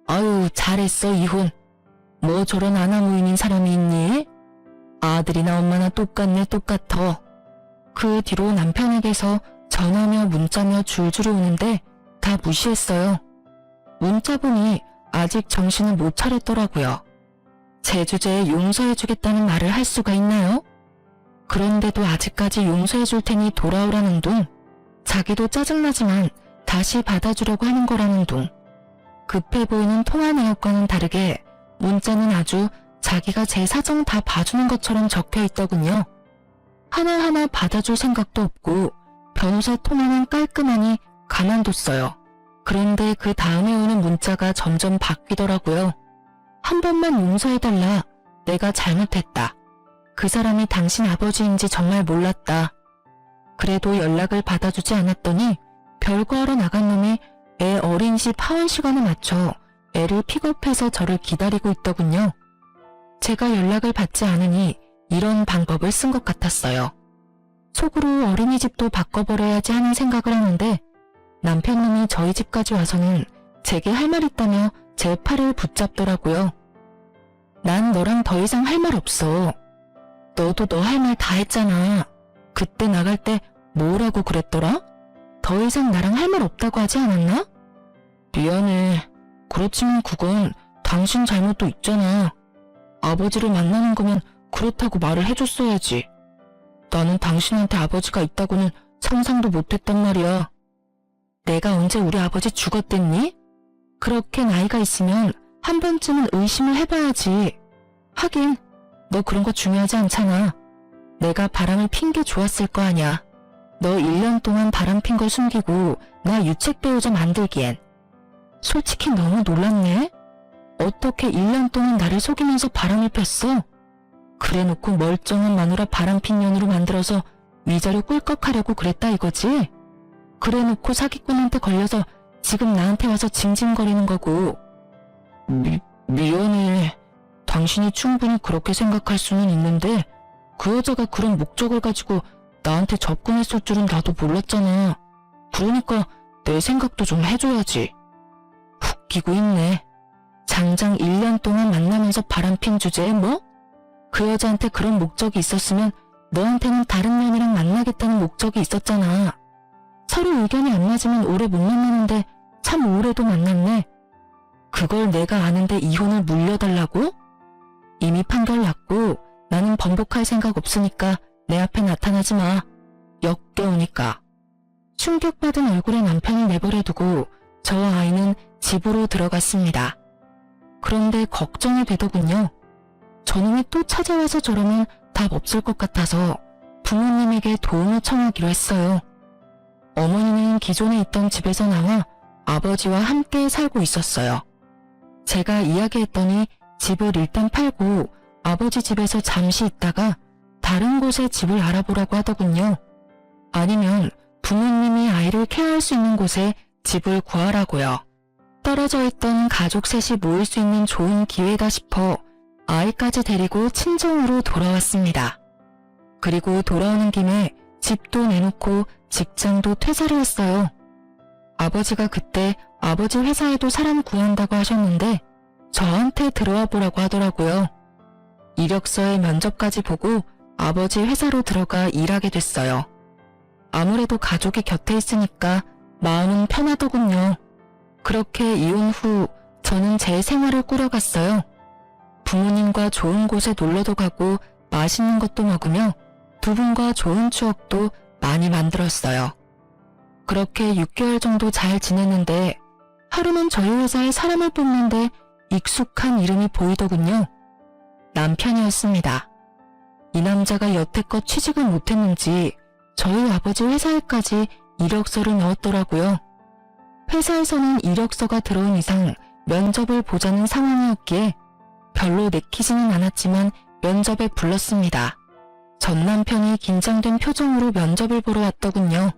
아유, 잘했어, 이혼. 뭐 저런 아나무인인 사람이 있니? 아들이나 엄마나 똑같네, 똑같아. 그 뒤로 남편에게서 전화며 문자며 줄줄이 오는데 다 무시했어요. 문자 보니 아직 정신을 못 차렸더라고요. 제 주제에 용서해주겠다는 말을 할 수가 있나요? 그런데도 아직까지 용서해줄 테니 돌아오라는 둥, 자기도 짜증나지만 다시 받아주려고 하는 거라는 둥, 급해 보이는 통화 내역과는 다르게 문자는 아주 자기가 제 사정 다 봐주는 것처럼 적혀 있더군요. 하나하나 받아줄 생각도 없고 변호사 통화는 깔끔하니 가만뒀어요. 그런데 그 다음에 오는 문자가 점점 바뀌더라고요. 한 번만 용서해달라. 내가 잘못했다. 그 사람이 당신 아버지인지 정말 몰랐다. 그래도 연락을 받아주지 않았더니 별거하러 나간 놈이 애 어린이집 하원 시간에 맞춰 애를 픽업해서 저를 기다리고 있더군요. 제가 연락을 받지 않으니 이런 방법을 쓴 것 같았어요. 속으로 어린이집도 바꿔버려야지 하는 생각을 하는데 남편놈이 저희 집까지 와서는 제게 할 말 있다며 제 팔을 붙잡더라고요. 난 너랑 더 이상 할 말 없어. 너도 너 할 말 다 했잖아. 그때 나갈 때 뭐라고 그랬더라? 더 이상 나랑 할 말 없다고 하지 않았나? 미안해. 그렇지만 그건 당신 잘못도 있잖아. 아버지를 만나는 거면 그렇다고 말을 해줬어야지. 나는 당신한테 아버지가 있다고는 상상도 못했단 말이야. 내가 언제 우리 아버지 죽었댔니? 그렇게 나이가 있으면 한 번쯤은 의심을 해봐야지. 하긴 너 그런 거 중요하지 않잖아. 내가 바람을 핀 게 좋았을 거 아냐. 너 1년 동안 바람 핀 걸 숨기고 나 유책 배우자 만들기엔. 솔직히 너무 놀랐네. 어떻게 1년 동안 나를 속이면서 바람을 폈어? 그래놓고 멀쩡한 마누라 바람핀 년으로 만들어서 위자료 꿀꺽하려고 그랬다 이거지? 그래놓고 사기꾼한테 걸려서 지금 나한테 와서 징징거리는 거고. 미안해. 당신이 충분히 그렇게 생각할 수는 있는데 그 여자가 그런 목적을 가지고 나한테 접근했을 줄은 나도 몰랐잖아. 그러니까 내 생각도 좀 해줘야지. 웃기고 있네. 장장 1년 동안 만나면서 바람핀 주제에 뭐? 그 여자한테 그런 목적이 있었으면 너한테는 다른 년이랑 만나겠다는 목적이 있었잖아. 서로 의견이 안 맞으면 오래 못 만나는데 참 오래도 만났네. 그걸 내가 아는데 이혼을 물려달라고? 이미 판결 났고 나는 번복할 생각 없으니까 내 앞에 나타나지 마. 역겨우니까. 충격받은 얼굴의 남편을 내버려두고 저와 아이는 집으로 들어갔습니다. 그런데 걱정이 되더군요. 저놈이 또 찾아와서 저러면 답 없을 것 같아서 부모님에게 도움을 청하기로 했어요. 어머니는 기존에 있던 집에서 나와 아버지와 함께 살고 있었어요. 제가 이야기했더니 집을 일단 팔고 아버지 집에서 잠시 있다가 다른 곳에 집을 알아보라고 하더군요. 아니면 부모님이 아이를 케어할 수 있는 곳에 집을 구하라고요. 떨어져 있던 가족 셋이 모일 수 있는 좋은 기회다 싶어 아이까지 데리고 친정으로 돌아왔습니다. 그리고 돌아오는 김에 집도 내놓고 직장도 퇴사를 했어요. 아버지가 그때 아버지 회사에도 사람 구한다고 하셨는데 저한테 들어와 보라고 하더라고요. 이력서에 면접까지 보고 아버지 회사로 들어가 일하게 됐어요. 아무래도 가족이 곁에 있으니까 마음은 편하더군요. 그렇게 이혼 후 저는 제 생활을 꾸려갔어요. 부모님과 좋은 곳에 놀러도 가고 맛있는 것도 먹으며 두 분과 좋은 추억도 많이 만들었어요. 그렇게 6개월 정도 잘 지냈는데 하루는 저희 회사에 사람을 뽑는데 익숙한 이름이 보이더군요. 남편이었습니다. 이 남자가 여태껏 취직을 못했는지 저희 아버지 회사에까지 이력서를 넣었더라고요. 회사에서는 이력서가 들어온 이상 면접을 보자는 상황이었기에 별로 내키지는 않았지만 면접에 불렀습니다. 전 남편이 긴장된 표정으로 면접을 보러 왔더군요.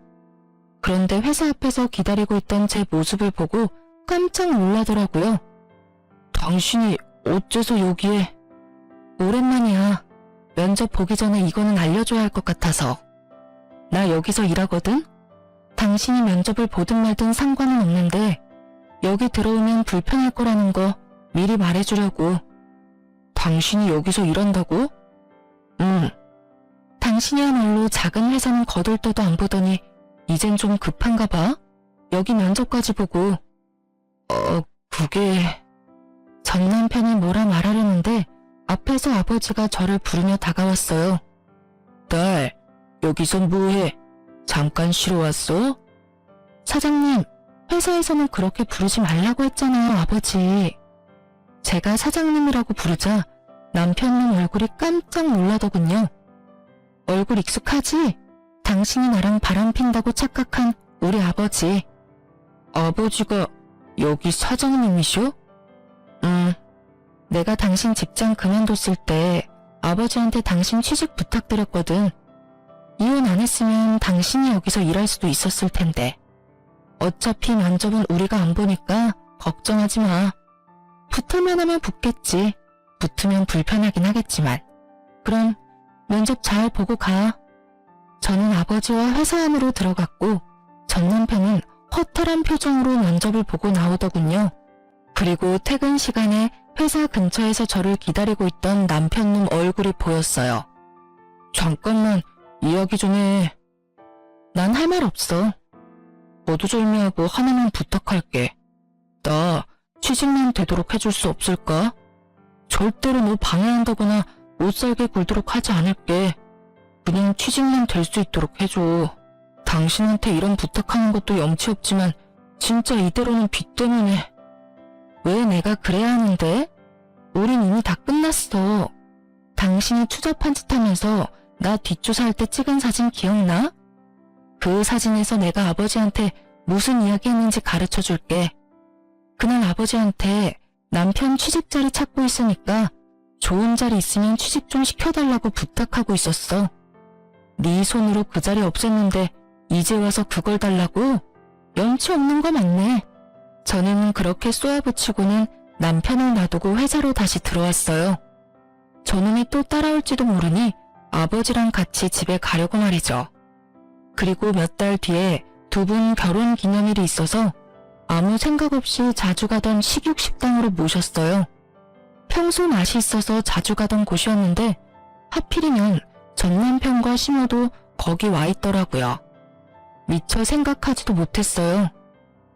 그런데 회사 앞에서 기다리고 있던 제 모습을 보고 깜짝 놀라더라고요. 당신이 어째서 여기에? 오랜만이야. 면접 보기 전에 이거는 알려줘야 할 것 같아서. 나 여기서 일하거든? 당신이 면접을 보든 말든 상관은 없는데 여기 들어오면 불편할 거라는 거 미리 말해주려고. 당신이 여기서 일한다고? 응. 당신이야말로 작은 회사는 거들떠도 안 보더니 이젠 좀 급한가 봐? 여기 면접까지 보고. 그게... 전 남편이 뭐라 말하려는데 앞에서 아버지가 저를 부르며 다가왔어요. 딸, 여기서 뭐해? 잠깐 쉬러 왔어? 사장님, 회사에서는 그렇게 부르지 말라고 했잖아요, 아버지. 제가 사장님이라고 부르자 남편은 얼굴이 깜짝 놀라더군요. 얼굴 익숙하지? 당신이 나랑 바람핀다고 착각한 우리 아버지. 아버지가 여기 사장님이셔? 내가 당신 직장 그만뒀을 때 아버지한테 당신 취직 부탁드렸거든. 이혼 안 했으면 당신이 여기서 일할 수도 있었을 텐데. 어차피 면접은 우리가 안 보니까 걱정하지 마. 붙을만 하면 붙겠지. 붙으면 불편하긴 하겠지만. 그럼 면접 잘 보고 가. 저는 아버지와 회사 안으로 들어갔고 전 남편은 허탈한 표정으로 면접을 보고 나오더군요. 그리고 퇴근 시간에 회사 근처에서 저를 기다리고 있던 남편놈 얼굴이 보였어요. 잠깐만, 이야기 좀 해. 난 할 말 없어. 어두절미하고 하나만 부탁할게. 나 취직만 되도록 해줄 수 없을까? 절대로 너 방해한다거나 못살게 굴도록 하지 않을게. 그냥 취직만 될 수 있도록 해줘. 당신한테 이런 부탁하는 것도 염치 없지만 진짜 이대로는 빚 때문에. 왜 내가 그래야 하는데? 우린 이미 다 끝났어. 당신이 추잡한 짓 하면서 나 뒷조사할 때 찍은 사진 기억나? 그 사진에서 내가 아버지한테 무슨 이야기 했는지 가르쳐 줄게. 그날 아버지한테 남편 취직 자리 찾고 있으니까 좋은 자리 있으면 취직 좀 시켜달라고 부탁하고 있었어. 네 손으로 그 자리 없앴는데 이제 와서 그걸 달라고? 염치 없는 거 맞네. 저는 그렇게 쏘아붙이고는 남편을 놔두고 회사로 다시 들어왔어요. 저놈이 또 따라올지도 모르니 아버지랑 같이 집에 가려고 말이죠. 그리고 몇 달 뒤에 두 분 결혼 기념일이 있어서 아무 생각 없이 자주 가던 식육식당으로 모셨어요. 평소 맛이 있어서 자주 가던 곳이었는데 하필이면 전 남편과 시모도 거기 와 있더라고요. 미처 생각하지도 못했어요.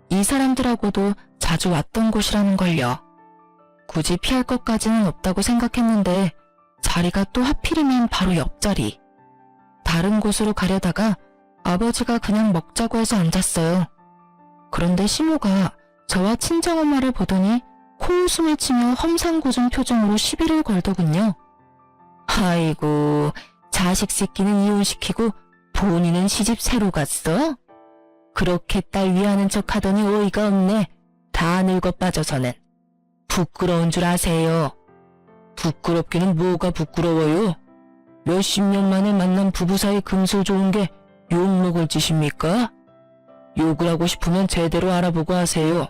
이 사람들하고도 자주 왔던 곳이라는 걸요. 굳이 피할 것까지는 없다고 생각했는데 자리가 또 하필이면 바로 옆자리. 다른 곳으로 가려다가 아버지가 그냥 먹자고 해서 앉았어요. 그런데 시모가 저와 친정엄마를 보더니 코웃음을 치며 험상궂은 표정으로 시비를 걸더군요. 아이고, 자식 새끼는 이혼시키고 본인은 시집 새로 갔어? 그렇게 딸 위하는 척 하더니 어이가 없네. 다 늙어 빠져서는. 부끄러운 줄 아세요? 부끄럽기는 뭐가 부끄러워요? 몇십 년 만에 만난 부부 사이 금술 좋은 게 욕먹을 짓입니까? 욕을 하고 싶으면 제대로 알아보고 하세요.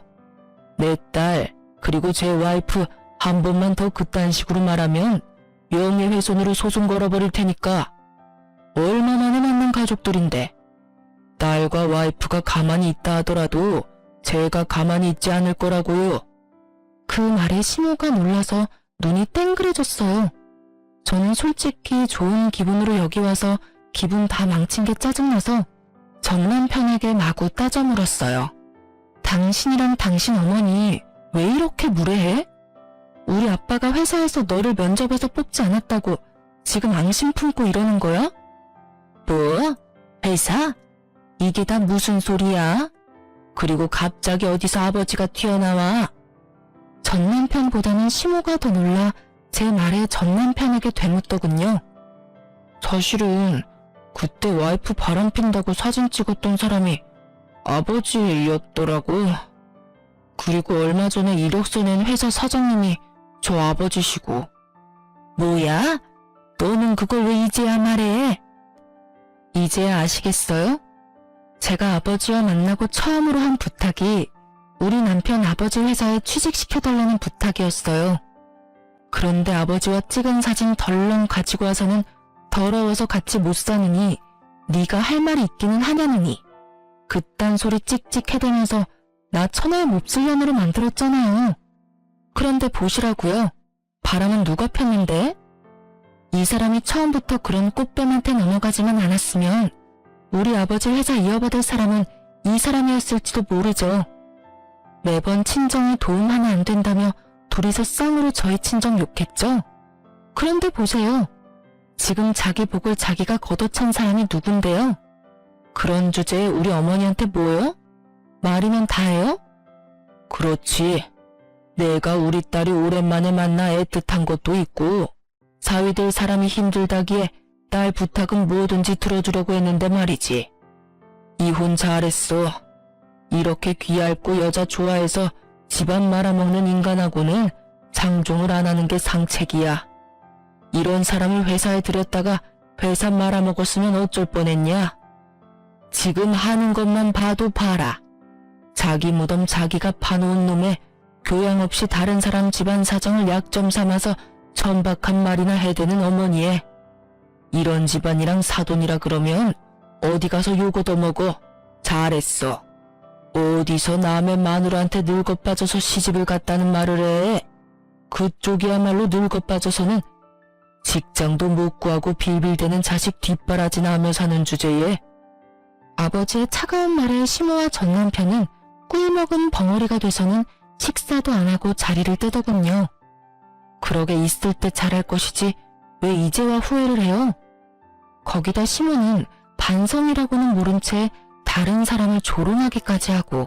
내 딸, 그리고 제 와이프 한 번만 더 그딴 식으로 말하면 명예훼손으로 소송 걸어버릴 테니까. 얼마 만에 만난 가족들인데 딸과 와이프가 가만히 있다 하더라도 제가 가만히 있지 않을 거라고요. 그 말에 시모가 놀라서 눈이 땡그레졌어요. 저는 솔직히 좋은 기분으로 여기 와서 기분 다 망친 게 짜증나서 전 남편에게 마구 따져 물었어요. 당신이랑 당신 어머니 왜 이렇게 무례해? 우리 아빠가 회사에서 너를 면접에서 뽑지 않았다고 지금 앙심 품고 이러는 거야? 뭐? 회사? 이게 다 무슨 소리야? 그리고 갑자기 어디서 아버지가 튀어나와? 전 남편보다는 시모가 더 놀라 제 말에 전 남편에게 되묻더군요. 사실은 그때 와이프 바람핀다고 사진 찍었던 사람이 아버지였더라고. 그리고 얼마 전에 이력서 낸 회사 사장님이 저 아버지시고. 뭐야? 너는 그걸 왜 이제야 말해? 이제야 아시겠어요? 제가 아버지와 만나고 처음으로 한 부탁이 우리 남편 아버지 회사에 취직시켜달라는 부탁이었어요. 그런데 아버지와 찍은 사진 덜렁 가지고 와서는 더러워서 같이 못 사느니 네가 할 말이 있기는 하냐느니 그딴 소리 찍찍 해대면서 나 천하의 몹쓸 년으로 만들었잖아요. 그런데 보시라고요. 바람은 누가 폈는데? 이 사람이 처음부터 그런 꽃뱀한테 넘어가지만 않았으면 우리 아버지 회사 이어받을 사람은 이 사람이었을지도 모르죠. 매번 친정이 도움 하나 안 된다며 둘이서 쌍으로 저희 친정 욕했죠. 그런데 보세요. 지금 자기 복을 자기가 걷어찬 사람이 누군데요? 그런 주제에 우리 어머니한테 뭐요? 말이면 다해요? 그렇지. 내가 우리 딸이 오랜만에 만나 애틋한 것도 있고 사위 될 사람이 힘들다기에 딸 부탁은 뭐든지 들어주려고 했는데 말이지. 이혼 잘했어. 이렇게 귀얇고 여자 좋아해서 집안 말아먹는 인간하고는 상종을 안 하는 게 상책이야. 이런 사람을 회사에 들였다가 회사 말아먹었으면 어쩔 뻔했냐? 지금 하는 것만 봐도 봐라. 자기 무덤 자기가 파놓은 놈에 교양 없이 다른 사람 집안 사정을 약점 삼아서 천박한 말이나 해대는 어머니에 이런 집안이랑 사돈이라 그러면 어디 가서 욕 얻어먹어. 잘했어. 어디서 남의 마누라한테 늙어 빠져서 시집을 갔다는 말을 해. 그쪽이야말로 늙어 빠져서는 직장도 못 구하고 빌빌대는 자식 뒷바라지나 하며 사는 주제에. 아버지의 차가운 말에 심호와 전 남편은 꿀먹은 벙어리가 돼서는 식사도 안 하고 자리를 뜨더군요. 그러게 있을 때 잘할 것이지 왜 이제와 후회를 해요? 거기다 심호는 반성이라고는 모른 채 다른 사람을 조롱하기까지 하고,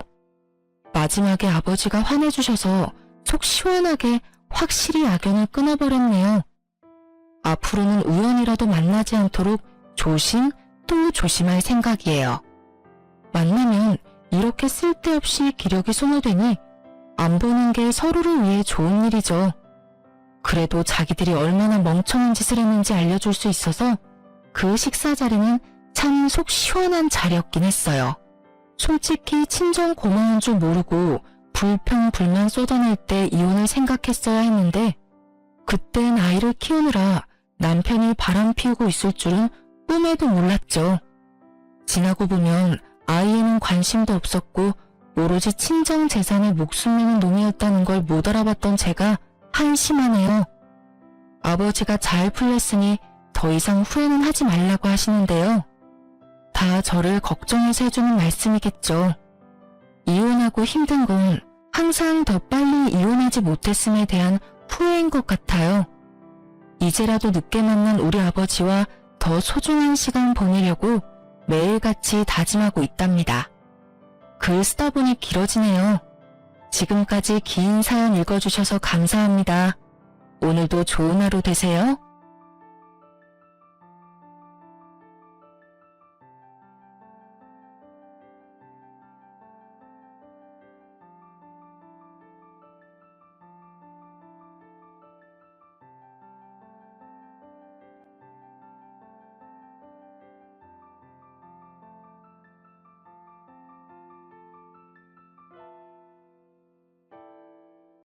마지막에 아버지가 화내주셔서 속 시원하게 확실히 악연을 끊어버렸네요. 앞으로는 우연이라도 만나지 않도록 조심 또 조심할 생각이에요. 만나면 이렇게 쓸데없이 기력이 소모되니 안 보는 게 서로를 위해 좋은 일이죠. 그래도 자기들이 얼마나 멍청한 짓을 했는지 알려줄 수 있어서 그 식사 자리는 참 속 시원한 자리였긴 했어요. 솔직히 친정 고마운 줄 모르고 불평 불만 쏟아낼 때 이혼을 생각했어야 했는데, 그땐 아이를 키우느라 남편이 바람 피우고 있을 줄은 꿈에도 몰랐죠. 지나고 보면 아이에는 관심도 없었고 오로지 친정 재산에 목숨 매는 놈이었다는 걸 못 알아봤던 제가 한심하네요. 아버지가 잘 풀렸으니 더 이상 후회는 하지 말라고 하시는데요. 다 저를 걱정해서 해주는 말씀이겠죠. 이혼하고 힘든 건 항상 더 빨리 이혼하지 못했음에 대한 후회인 것 같아요. 이제라도 늦게 만난 우리 아버지와 더 소중한 시간 보내려고 매일같이 다짐하고 있답니다. 글 쓰다 보니 길어지네요. 지금까지 긴 사연 읽어주셔서 감사합니다. 오늘도 좋은 하루 되세요.